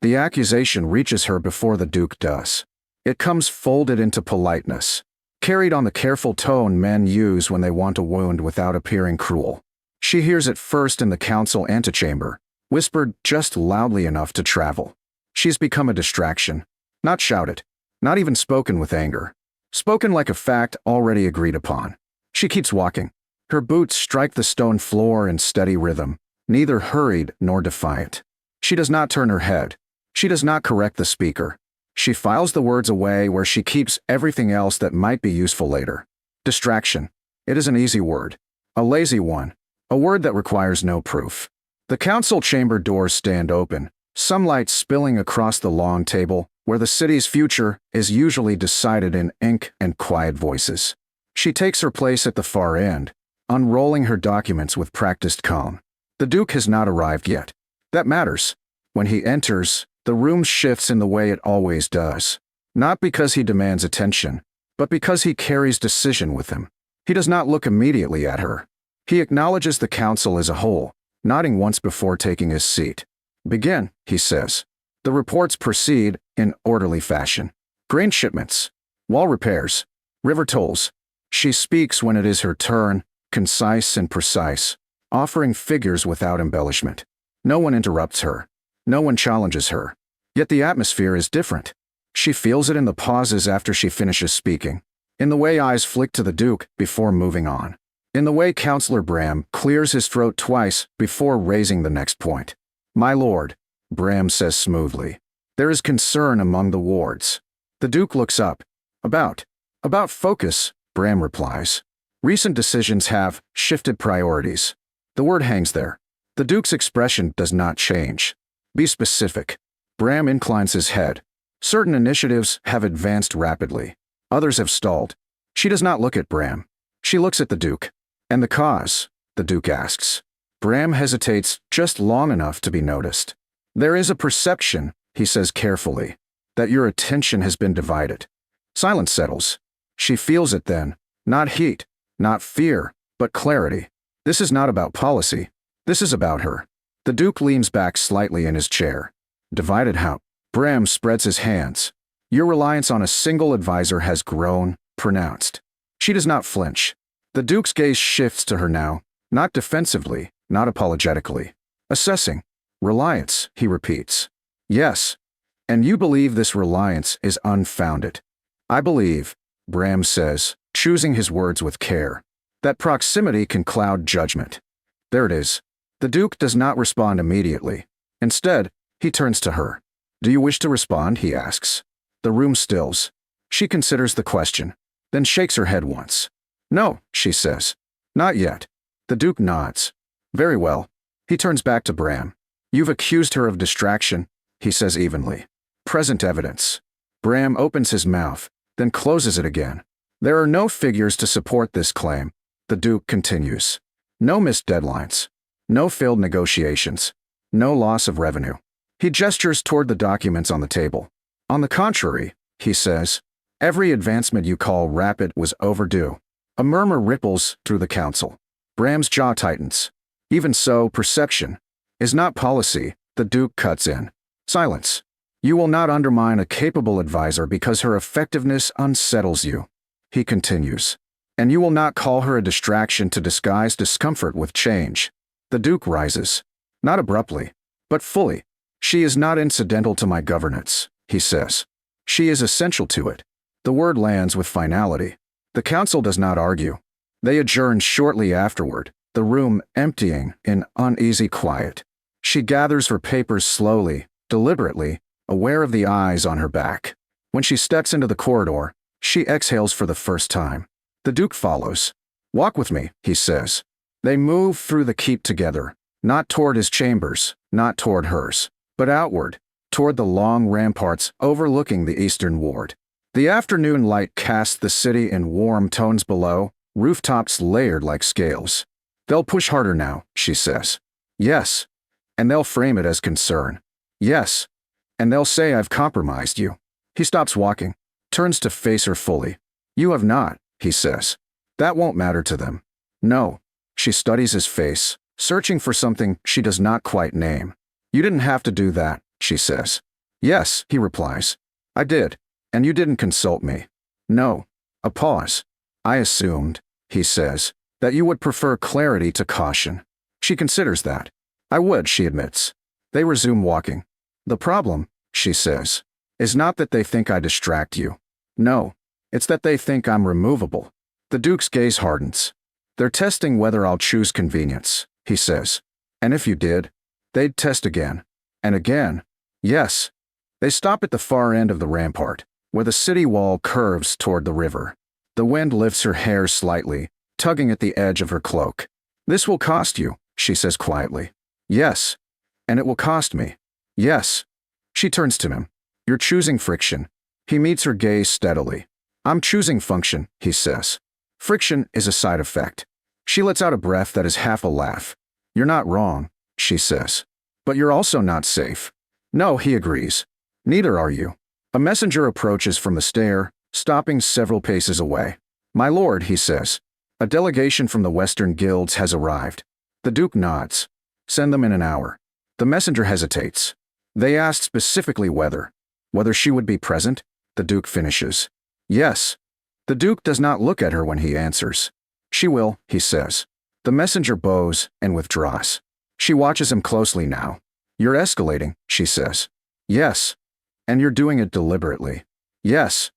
The accusation reaches her before the Duke does. It comes folded into politeness, carried on the careful tone men use when they want a wound without appearing cruel. She hears it first in the council antechamber, whispered just loudly enough to travel. She's become a distraction. Not shouted, not even spoken with anger. Spoken like a fact already agreed upon. She keeps walking. Her boots strike the stone floor in steady rhythm, neither hurried nor defiant. She does not turn her head. She does not correct the speaker. She files the words away where she keeps everything else that might be useful later. Distraction. It is an easy word. A lazy one. A word that requires no proof. The council chamber doors stand open, sunlight spilling across the long table, where the city's future is usually decided in ink and quiet voices. She takes her place at the far end, unrolling her documents with practiced calm. The Duke has not arrived yet. That matters. When he enters, the room shifts in the way it always does. Not because he demands attention, but because he carries decision with him. He does not look immediately at her. He acknowledges the council as a whole, nodding once before taking his seat. Begin, he says. The reports proceed in orderly fashion. Grain shipments, wall repairs, river tolls. She speaks when it is her turn, concise and precise, offering figures without embellishment. No one interrupts her. No one challenges her. Yet the atmosphere is different. She feels it in the pauses after she finishes speaking, in the way eyes flick to the Duke before moving on, in the way Councillor Bram clears his throat twice before raising the next point. My lord, Bram says smoothly. There is concern among the wards. The Duke looks up. About focus, Bram replies. Recent decisions have shifted priorities. The word hangs there. The Duke's expression does not change. Be specific. Bram inclines his head. Certain initiatives have advanced rapidly. Others have stalled. She does not look at Bram. She looks at the Duke. And the cause? The Duke asks. Bram hesitates just long enough to be noticed. There is a perception, he says carefully, that your attention has been divided. Silence settles. She feels it then. Not heat, not fear, but clarity. This is not about policy. This is about her. The Duke leans back slightly in his chair. Divided how? Bram spreads his hands. Your reliance on a single advisor has grown, pronounced. She does not flinch. The Duke's gaze shifts to her now, not defensively, not apologetically. Assessing. Reliance, he repeats. Yes. And you believe this reliance is unfounded. I believe, Bram says, choosing his words with care, that proximity can cloud judgment. There it is. The Duke does not respond immediately. Instead, he turns to her. Do you wish to respond? He asks. The room stills. She considers the question, then shakes her head once. No, she says. Not yet. The Duke nods. Very well. He turns back to Bram. You've accused her of distraction, he says evenly. Present evidence. Bram opens his mouth, then closes it again. There are no figures to support this claim, the Duke continues. No missed deadlines. No failed negotiations. No loss of revenue. He gestures toward the documents on the table. On the contrary, he says, every advancement you call rapid was overdue. A murmur ripples through the council. Bram's jaw tightens. Even so, perception is not policy, the Duke cuts in. Silence. You will not undermine a capable advisor because her effectiveness unsettles you, he continues. And you will not call her a distraction to disguise discomfort with change. The Duke rises. Not abruptly, but fully. She is not incidental to my governance, he says. She is essential to it. The word lands with finality. The council does not argue. They adjourn shortly afterward, the room emptying in uneasy quiet. She gathers her papers slowly, deliberately, aware of the eyes on her back. When she steps into the corridor, she exhales for the first time. The Duke follows. Walk with me, he says. They move through the keep together, not toward his chambers, not toward hers, but outward, toward the long ramparts overlooking the eastern ward. The afternoon light casts the city in warm tones below, rooftops layered like scales. They'll push harder now, she says. Yes. And they'll frame it as concern. Yes. And they'll say I've compromised you. He stops walking, turns to face her fully. You have not, he says. That won't matter to them. No. She studies his face, searching for something she does not quite name. You didn't have to do that, she says. Yes, he replies. I did. And you didn't consult me. No. A pause. I assumed, he says, that you would prefer clarity to caution. She considers that. I would, she admits. They resume walking. The problem, she says, is not that they think I distract you. No, it's that they think I'm removable. The Duke's gaze hardens. They're testing whether I'll choose convenience, he says. And if you did, they'd test again. And again. Yes. They stop at the far end of the rampart, where the city wall curves toward the river. The wind lifts her hair slightly, tugging at the edge of her cloak. This will cost you, she says quietly. Yes. And it will cost me. Yes. She turns to him. You're choosing friction. He meets her gaze steadily. I'm choosing function, he says. Friction is a side effect. She lets out a breath that is half a laugh. You're not wrong, she says. But you're also not safe. No, he agrees. Neither are you. A messenger approaches from the stair, stopping several paces away. My lord, he says. A delegation from the Western guilds has arrived. The Duke nods. Send them in an hour. The messenger hesitates. They asked specifically whether she would be present, the Duke finishes. Yes. The Duke does not look at her when he answers. She will, he says. The messenger bows and withdraws. She watches him closely now. You're escalating, she says. Yes. And you're doing it deliberately. Yes.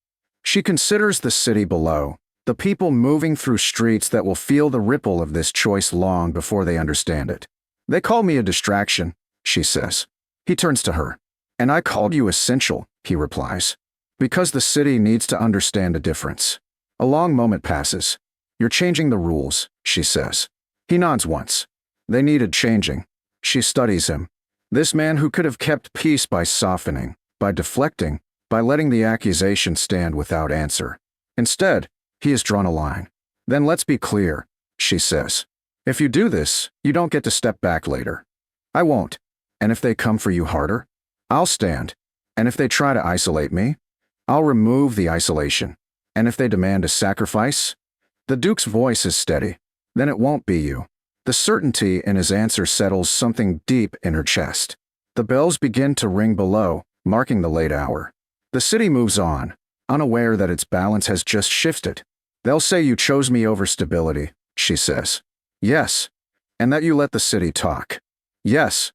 She considers the city below, the people moving through streets that will feel the ripple of this choice long before they understand it. They call me a distraction, she says. He turns to her. And I called you essential, he replies. Because the city needs to understand a difference. A long moment passes. You're changing the rules, she says. He nods once. They needed changing. She studies him. This man who could have kept peace by softening, by deflecting, by letting the accusation stand without answer. Instead, he has drawn a line. Then let's be clear, she says. If you do this, you don't get to step back later. I won't. And if they come for you harder, I'll stand. And if they try to isolate me, I'll remove the isolation. And if they demand a sacrifice, the Duke's voice is steady. Then it won't be you. The certainty in his answer settles something deep in her chest. The bells begin to ring below, marking the late hour. The city moves on, unaware that its balance has just shifted. They'll say you chose me over stability, she says. Yes. And that you let the city talk. Yes.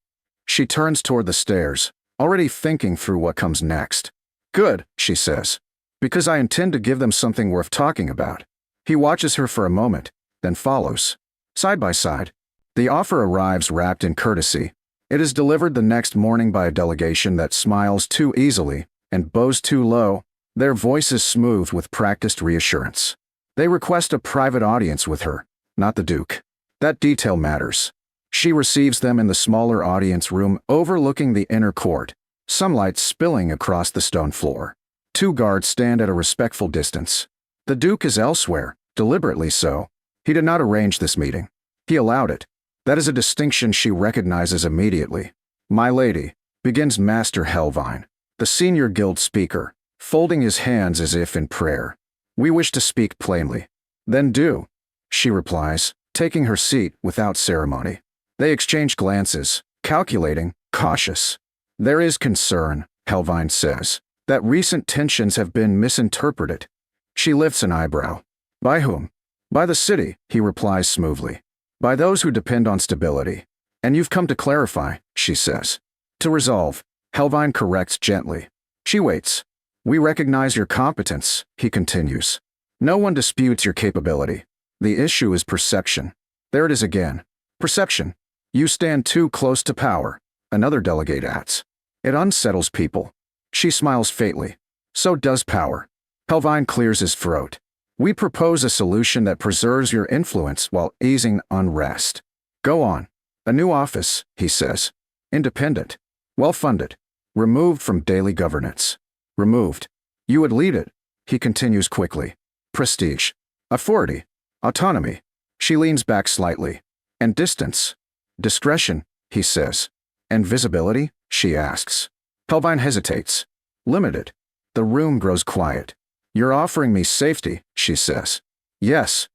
She turns toward the stairs, already thinking through what comes next. Good, she says. Because I intend to give them something worth talking about. He watches her for a moment, then follows. Side by side. The offer arrives wrapped in courtesy. It is delivered the next morning by a delegation that smiles too easily and bows too low, their voices smooth with practiced reassurance. They request a private audience with her, not the Duke. That detail matters. She receives them in the smaller audience room overlooking the inner court, sunlight spilling across the stone floor. 2 guards stand at a respectful distance. The Duke is elsewhere, deliberately so. He did not arrange this meeting. He allowed it. That is a distinction she recognizes immediately. My lady, begins Master Helvine, the senior guild speaker, folding his hands as if in prayer. We wish to speak plainly. Then do, she replies, taking her seat without ceremony. They exchange glances, calculating, cautious. There is concern, Helvine says, that recent tensions have been misinterpreted. She lifts an eyebrow. By whom? By the city, he replies smoothly. By those who depend on stability. And you've come to clarify, she says. To resolve, Helvine corrects gently. She waits. We recognize your competence, he continues. No one disputes your capability. The issue is perception. There it is again. Perception. You stand too close to power, another delegate adds. It unsettles people. She smiles faintly. So does power. Helvine clears his throat. We propose a solution that preserves your influence while easing unrest. Go on. A new office, he says. Independent. Well-funded. Removed from daily governance. Removed. You would lead it, he continues quickly. Prestige. Authority. Autonomy. She leans back slightly. And distance. Discretion, he says. And visibility, she asks. Helvine hesitates. Limited. The room grows quiet. You're offering me safety, she says. Yes.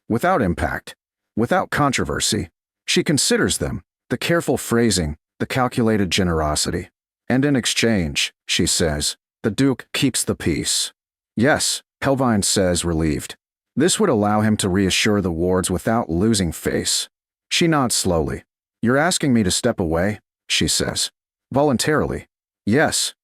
Without impact. Without controversy. She considers them, the careful phrasing, the calculated generosity. And in exchange, she says. The Duke keeps the peace. Yes, Helvine says, relieved. This would allow him to reassure the wards without losing face. She nods slowly. You're asking me to step away? She says. Voluntarily. Yes.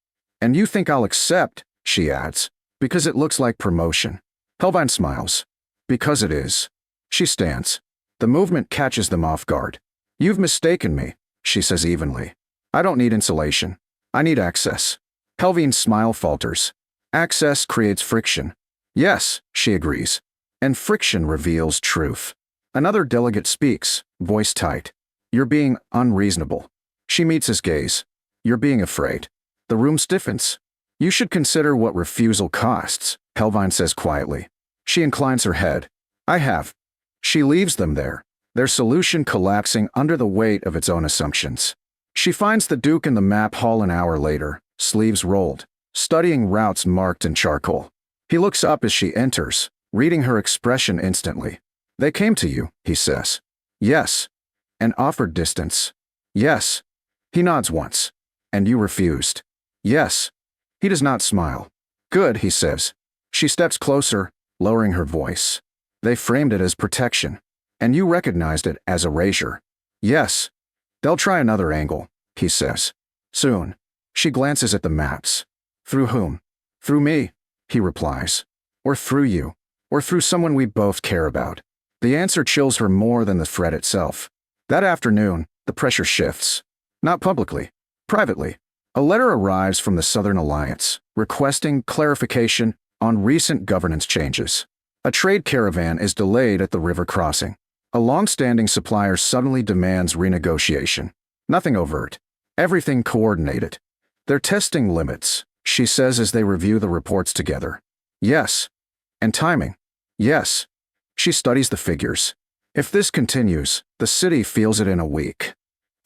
And you think I'll accept, she adds, because it looks like promotion. Helvine smiles. Because it is. She stands. The movement catches them off guard. You've mistaken me, she says evenly. I don't need insulation. I need access. Helvine's smile falters. Access creates friction. Yes, she agrees. And friction reveals truth. Another delegate speaks, voice tight. You're being unreasonable. She meets his gaze. You're being afraid. The room stiffens. You should consider what refusal costs, Helvine says quietly. She inclines her head. I have. She leaves them there, their solution collapsing under the weight of its own assumptions. She finds the Duke in the map hall an hour later, sleeves rolled, studying routes marked in charcoal. He looks up as she enters, reading her expression instantly. They came to you, he says. Yes. And offered distance. Yes. He nods once. And you refused. Yes. He does not smile. Good, he says. She steps closer, lowering her voice. They framed it as protection. And you recognized it as erasure. Yes. They'll try another angle, he says. Soon. She glances at the maps. Through whom? Through me, he replies. Or through you. Or through someone we both care about. The answer chills her more than the threat itself. That afternoon, the pressure shifts. Not publicly. Privately. A letter arrives from the Southern Alliance, requesting clarification on recent governance changes. A trade caravan is delayed at the river crossing. A long-standing supplier suddenly demands renegotiation. Nothing overt. Everything coordinated. They're testing limits, she says as they review the reports together. Yes. And timing. Yes. She studies the figures. If this continues, the city feels it in a week.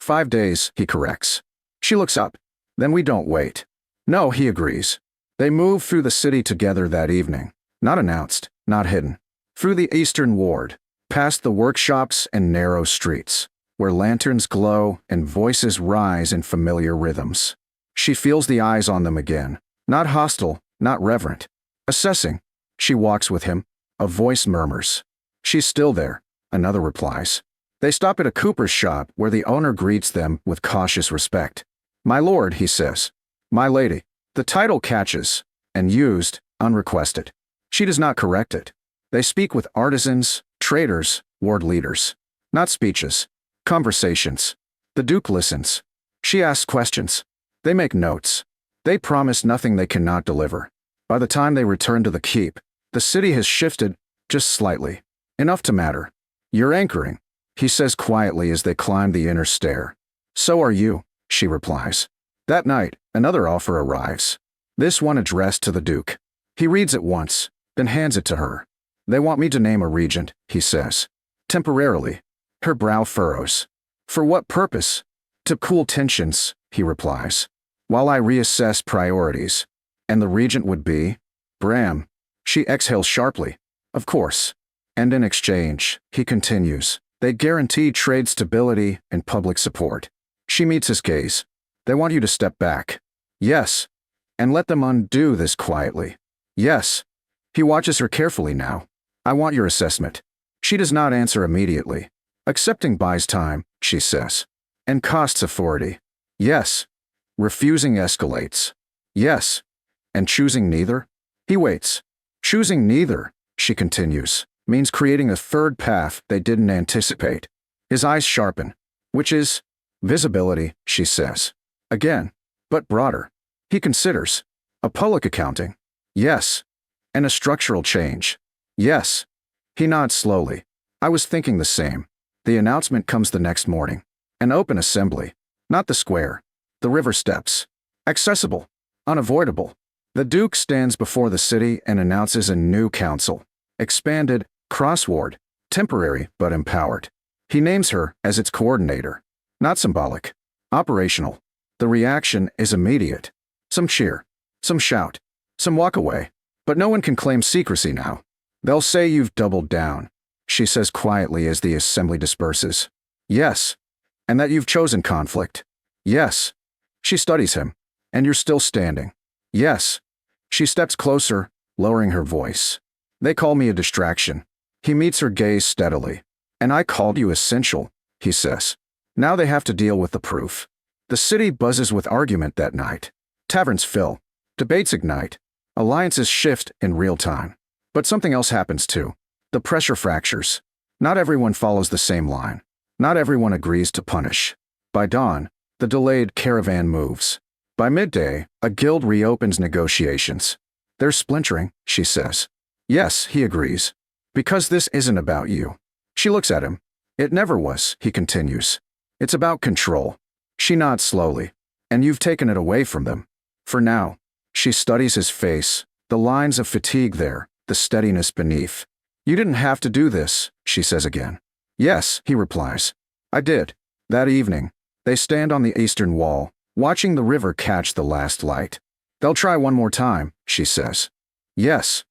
5 days, he corrects. She looks up. Then we don't wait. No, he agrees. They move through the city together that evening. Not announced, not hidden. Through the eastern ward, past the workshops and narrow streets, where lanterns glow and voices rise in familiar rhythms. She feels the eyes on them again. Not hostile, not reverent. Assessing. She walks with him. A voice murmurs. She's still there, another replies. They stop at a cooper's shop where the owner greets them with cautious respect. My lord, he says. My lady. The title catches, and used, unrequested. She does not correct it. They speak with artisans, traders, ward leaders. Not speeches. Conversations. The Duke listens. She asks questions. They make notes. They promise nothing they cannot deliver. By the time they return to the keep, the city has shifted, just slightly. Enough to matter. You're anchoring, he says quietly as they climb the inner stair. So are you, she replies. That night, another offer arrives. This one addressed to the Duke. He reads it once, then hands it to her. They want me to name a regent, he says. Temporarily. Her brow furrows. For what purpose? To cool tensions, he replies. While I reassess priorities. And the regent would be? Bram. She exhales sharply. Of course. And in exchange, he continues, they guarantee trade stability and public support. She meets his gaze. They want you to step back. Yes. And let them undo this quietly. Yes. He watches her carefully now. I want your assessment. She does not answer immediately. Accepting buys time, she says. And costs authority. Yes. Refusing escalates. Yes. And choosing neither? He waits. Choosing neither, she continues, means creating a third path they didn't anticipate. His eyes sharpen. Which is? Visibility, she says. Again, but broader. He considers. A public accounting. Yes. And a structural change. Yes. He nods slowly. I was thinking the same. The announcement comes the next morning. An open assembly. Not the square. The river steps. Accessible. Unavoidable. The Duke stands before the city and announces a new council. Expanded, cross-ward, temporary but empowered. He names her as its coordinator. Not symbolic. Operational. The reaction is immediate. Some cheer. Some shout. Some walk away. But no one can claim secrecy now. They'll say you've doubled down, she says quietly as the assembly disperses. Yes. And that you've chosen conflict. Yes. She studies him. And you're still standing. Yes. She steps closer, lowering her voice. They call me a distraction. He meets her gaze steadily. And I called you essential, he says. Now they have to deal with the proof. The city buzzes with argument that night. Taverns fill. Debates ignite. Alliances shift in real time. But something else happens too. The pressure fractures. Not everyone follows the same line. Not everyone agrees to punish. By dawn, the delayed caravan moves. By midday, a guild reopens negotiations. They're splintering, she says. Yes, he agrees. Because this isn't about you. She looks at him. It never was, he continues. It's about control. She nods slowly. And you've taken it away from them. For now. She studies his face, the lines of fatigue there, the steadiness beneath. You didn't have to do this, she says again. Yes, he replies. I did. That evening, they stand on the eastern wall, watching the river catch the last light. They'll try one more time, she says. Yes.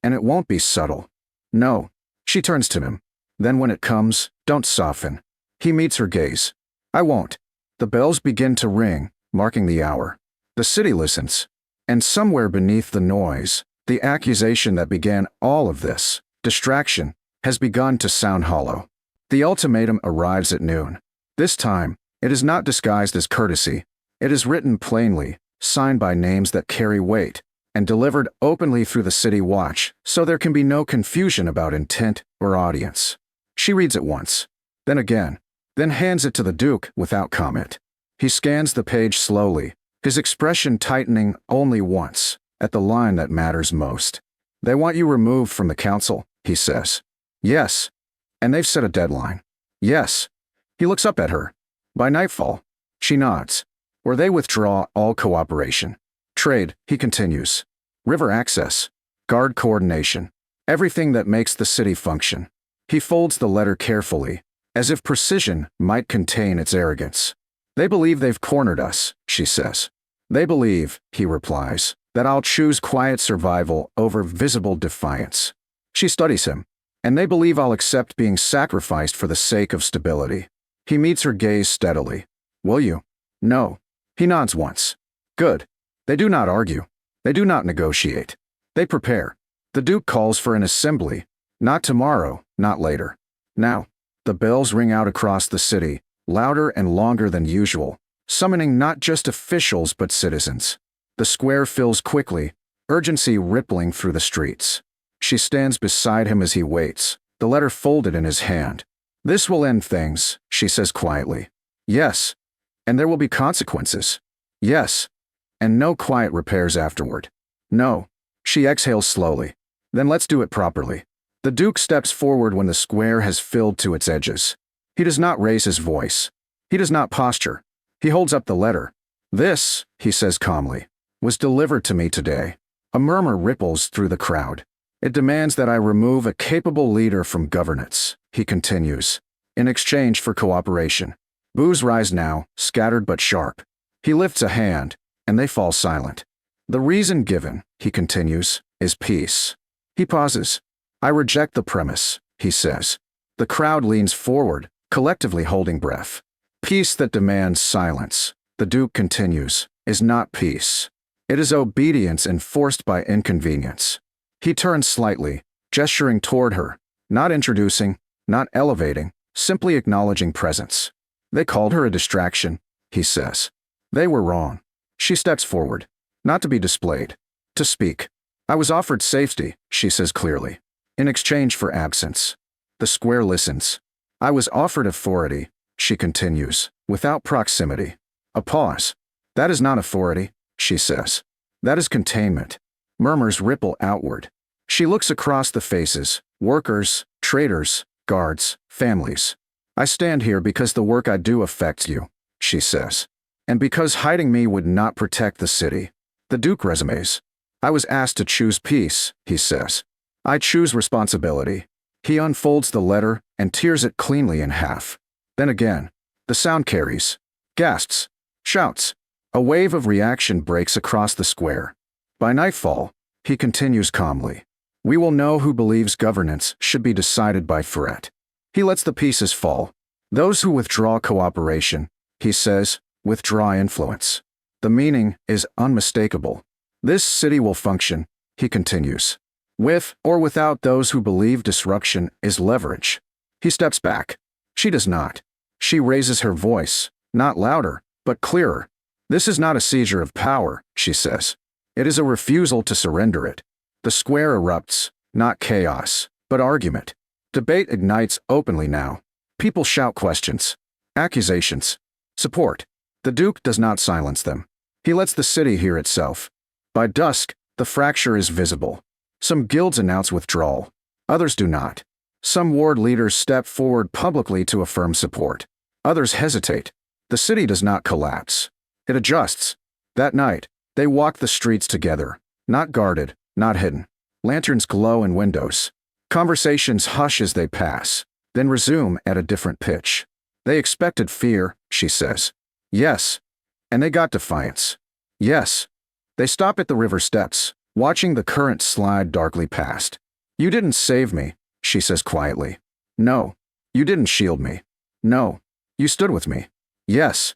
And it won't be subtle. No. She turns to him. Then when it comes, don't soften. He meets her gaze. I won't. The bells begin to ring, marking the hour. The city listens. And somewhere beneath the noise, the accusation that began all of this, distraction, has begun to sound hollow. The ultimatum arrives at noon. This time, it is not disguised as courtesy. It is written plainly, signed by names that carry weight, and delivered openly through the city watch, so there can be no confusion about intent or audience. She reads it once, then again, then hands it to the Duke without comment. He scans the page slowly, his expression tightening only once, at the line that matters most. They want you removed from the council, he says. Yes. And they've set a deadline. Yes. He looks up at her. By nightfall. She nods. Or they withdraw all cooperation. Trade, he continues. River access. Guard coordination. Everything that makes the city function. He folds the letter carefully, as if precision might contain its arrogance. They believe they've cornered us, she says. They believe, he replies, that I'll choose quiet survival over visible defiance. She studies him. And they believe I'll accept being sacrificed for the sake of stability. He meets her gaze steadily. Will you? No. He nods once. Good. They do not argue. They do not negotiate. They prepare. The Duke calls for an assembly. Not tomorrow, not later. Now. The bells ring out across the city, louder and longer than usual, summoning not just officials but citizens. The square fills quickly, urgency rippling through the streets. She stands beside him as he waits, the letter folded in his hand. This will end things, she says quietly. Yes. And there will be consequences. Yes. And no quiet repairs afterward. No. She exhales slowly. Then let's do it properly. The Duke steps forward when the square has filled to its edges. He does not raise his voice. He does not posture. He holds up the letter. This, he says calmly, was delivered to me today. A murmur ripples through the crowd. It demands that I remove a capable leader from governance, he continues, in exchange for cooperation. Boos rise now, scattered but sharp. He lifts a hand, and they fall silent. The reason given, he continues, is peace. He pauses. I reject the premise, he says. The crowd leans forward, collectively holding breath. Peace that demands silence, the Duke continues, is not peace. It is obedience enforced by inconvenience. He turns slightly, gesturing toward her, not introducing, not elevating, simply acknowledging presence. They called her a distraction, he says. They were wrong. She steps forward, not to be displayed, to speak. I was offered safety, she says clearly, in exchange for absence. The square listens. I was offered authority, she continues, without proximity. A pause. That is not authority, she says. That is containment. Murmurs ripple outward. She looks across the faces, workers, traders, guards, families. I stand here because the work I do affects you, she says. And because hiding me would not protect the city. The Duke resumes. I was asked to choose peace, he says. I choose responsibility. He unfolds the letter and tears it cleanly in half. Then again, the sound carries. Gasps. Shouts. A wave of reaction breaks across the square. By nightfall, he continues calmly. We will know who believes governance should be decided by threat. He lets the pieces fall. Those who withdraw cooperation, he says, withdraw influence. The meaning is unmistakable. This city will function, he continues, with or without those who believe disruption is leverage. He steps back. She does not. She raises her voice, not louder, but clearer. This is not a seizure of power, she says. It is a refusal to surrender it. The square erupts, not chaos, but argument. Debate ignites openly now. People shout questions, accusations, support. The Duke does not silence them. He lets the city hear itself. By dusk, the fracture is visible. Some guilds announce withdrawal. Others do not. Some ward leaders step forward publicly to affirm support. Others hesitate. The city does not collapse. It adjusts. That night, they walk the streets together, not guarded, not hidden. Lanterns glow in windows. Conversations hush as they pass, then resume at a different pitch. They expected fear, she says. Yes. And they got defiance. Yes. They stop at the river steps, watching the current slide darkly past. You didn't save me, she says quietly. No. You didn't shield me. No. You stood with me. Yes.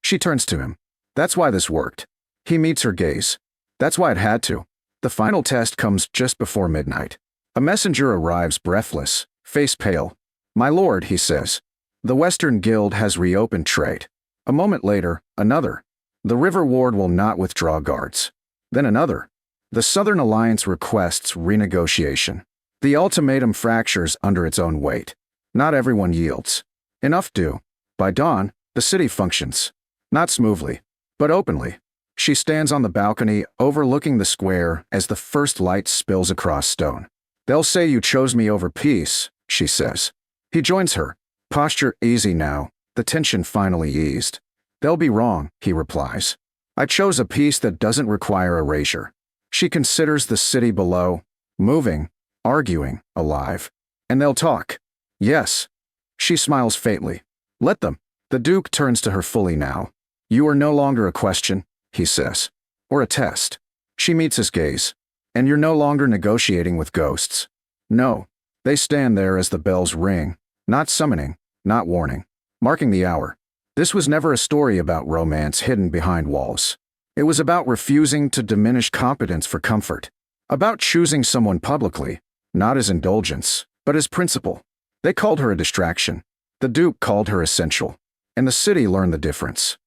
She turns to him. That's why this worked. He meets her gaze. That's why it had to. The final test comes just before midnight. A messenger arrives breathless, face pale. My lord, he says. The Western Guild has reopened trade. A moment later, another. The River Ward will not withdraw guards. Then another. The Southern Alliance requests renegotiation. The ultimatum fractures under its own weight. Not everyone yields. Enough do. By dawn, the city functions. Not smoothly, but openly. She stands on the balcony overlooking the square as the first light spills across stone. They'll say you chose me over peace, she says. He joins her. Posture easy now, the tension finally eased. They'll be wrong, he replies. I chose a peace that doesn't require erasure. She considers the city below, moving, arguing, alive. And they'll talk. Yes. She smiles faintly. Let them. The Duke turns to her fully now. You are no longer a question, he says. Or a test. She meets his gaze. And you're no longer negotiating with ghosts. No. They stand there as the bells ring, not summoning, not warning, marking the hour. This was never a story about romance hidden behind walls. It was about refusing to diminish competence for comfort. About choosing someone publicly, not as indulgence, but as principle. They called her a distraction. The Duke called her essential. And the city learned the difference.